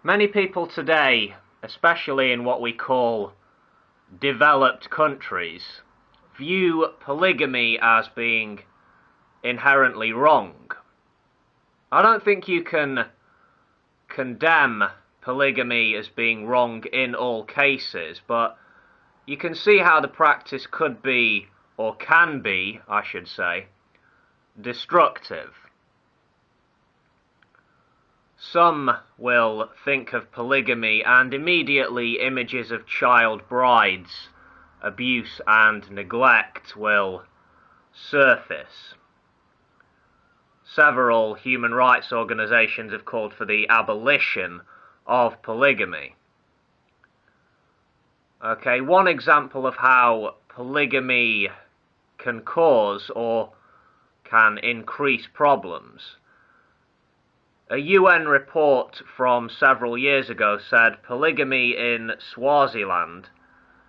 Many people today, especially in what we call developed countries, view polygamy as being inherently wrong. I don't think you can condemn polygamy as being wrong in all cases, but you can see how the practice could be, or can be, I should say, destructive. Some will think of polygamy and immediately images of child brides, abuse and neglect will surface. Several human rights organizations have called for the abolition of polygamy. Okay, one example of how polygamy can cause or can increase problems. A UN report from several years ago said polygamy in Swaziland,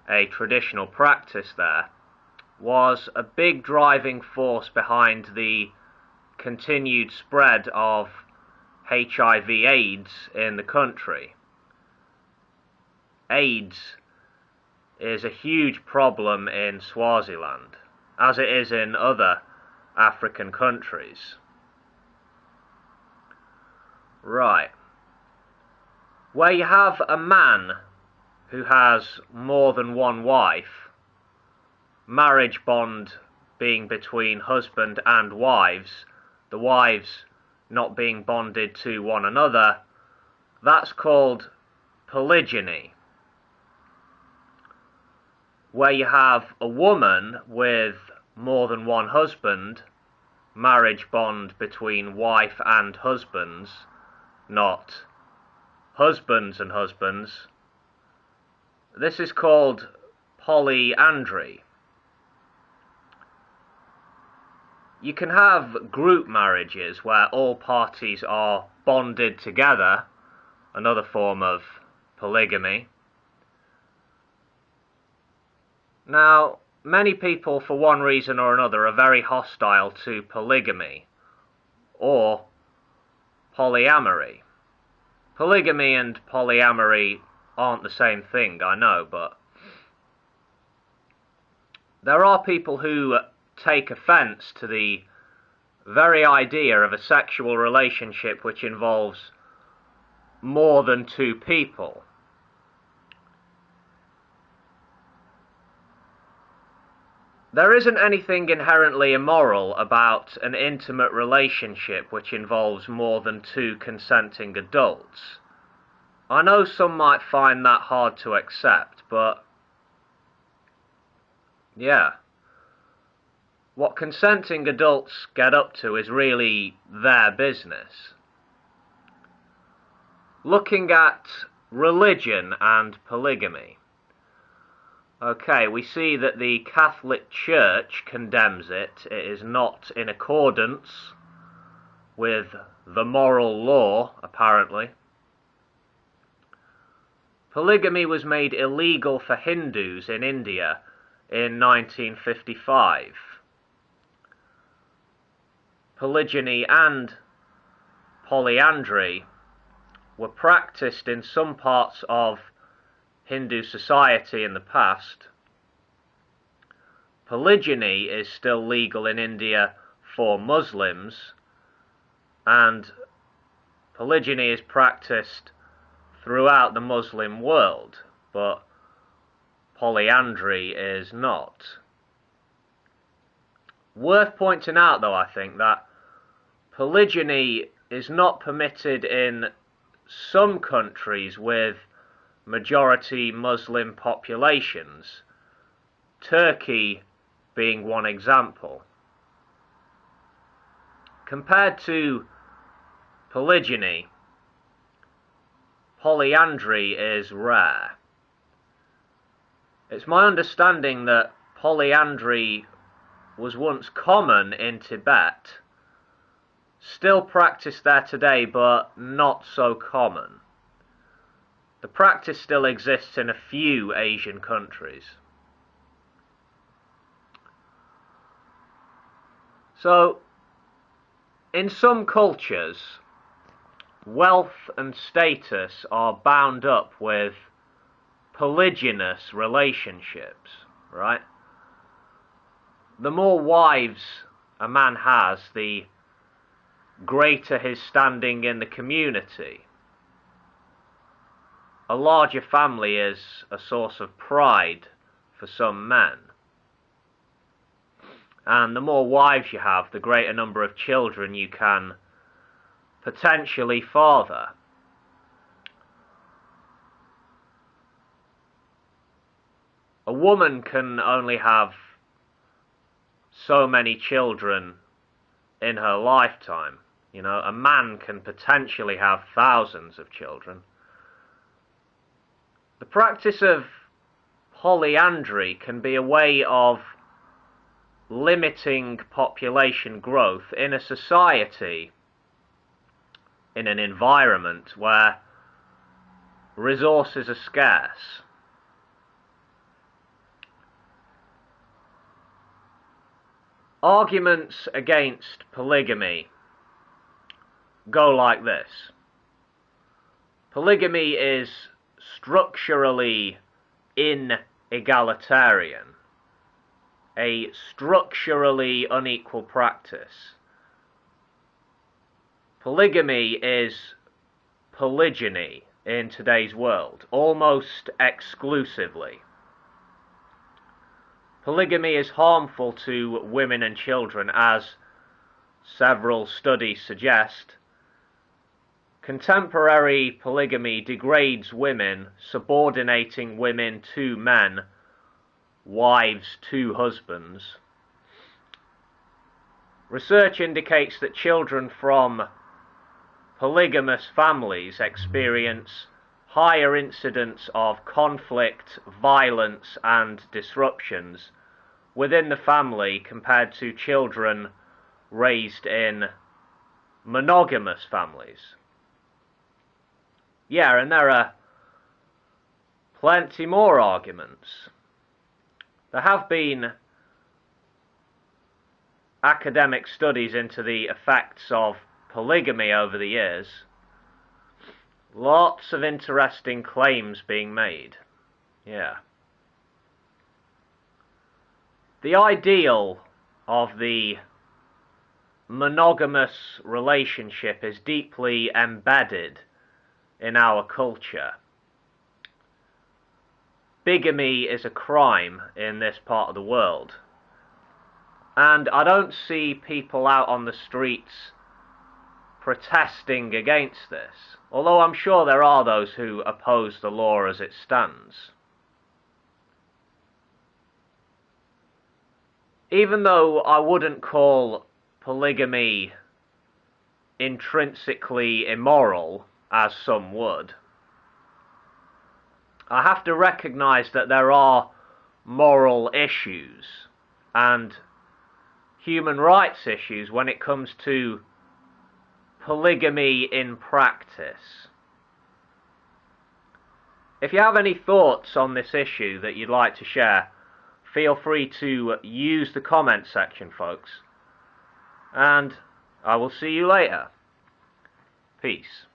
a traditional practice there, was a big driving force behind the continued spread of HIV/AIDS in the country. AIDS is a huge problem in Swaziland, as it is in other African countries. Right. Where you have a man who has more than one wife, marriage bond being between husband and wives, the wives not being bonded to one another, that's called polygyny. Where you have a woman with more than one husband, marriage bond between wife and husbands, not husbands and husbands, this is called polyandry. You can have group marriages where all parties are bonded together, another form of polygamy. Now, many people, for one reason or another, are very hostile to polygamy or polyamory. Polygamy and polyamory aren't the same thing, I know, but there are people who take offense to the very idea of a sexual relationship which involves more than two people. There isn't anything inherently immoral about an intimate relationship which involves more than two consenting adults. I know some might find that hard to accept, but yeah. What consenting adults get up to is really their business. Looking at religion and polygamy. Okay, we see that the Catholic Church condemns it. It is not in accordance with the moral law, apparently. Polygamy was made illegal for Hindus in India in 1955. Polygyny and polyandry were practiced in some parts of Hindu society in the past. Polygyny is still legal in India for Muslims, and polygyny is practiced throughout the Muslim world, but polyandry is not. Worth pointing out, though, I think, that polygyny is not permitted in some countries with majority Muslim populations, Turkey being one example. Compared to polygyny, polyandry is rare. It's my understanding that polyandry was once common in Tibet, still practiced there today, but not so common. The practice still exists in a few Asian countries. So, in some cultures, wealth and status are bound up with polygynous relationships, right? The more wives a man has, the greater his standing in the community. A larger family is a source of pride for some men. And the more wives you have, the greater number of children you can potentially father. A woman can only have so many children in her lifetime. You know, a man can potentially have thousands of children. The practice of polyandry can be a way of limiting population growth in a society, in an environment where resources are scarce. Arguments against polygamy go like this. Polygamy is structurally inegalitarian, a structurally unequal practice. Polygamy is polygyny in today's world, almost exclusively. Polygamy is harmful to women and children, as several studies suggest. Contemporary polygamy degrades women, subordinating women to men, wives to husbands. Research indicates that children from polygamous families experience higher incidence of conflict, violence, and disruptions within the family compared to children raised in monogamous families. Yeah, and there are plenty more arguments. There have been academic studies into the effects of polygamy over the years. Lots of interesting claims being made. Yeah. The ideal of the monogamous relationship is deeply embedded in our culture. Bigamy is a crime in this part of the world. And I don't see people out on the streets protesting against this, although I'm sure there are those who oppose the law as it stands. Even though I wouldn't call polygamy intrinsically immoral, as some would, I have to recognize that there are moral issues and human rights issues when it comes to polygamy in practice. If you have any thoughts on this issue that you'd like to share, feel free to use the comment section, folks. And I will see you later. Peace.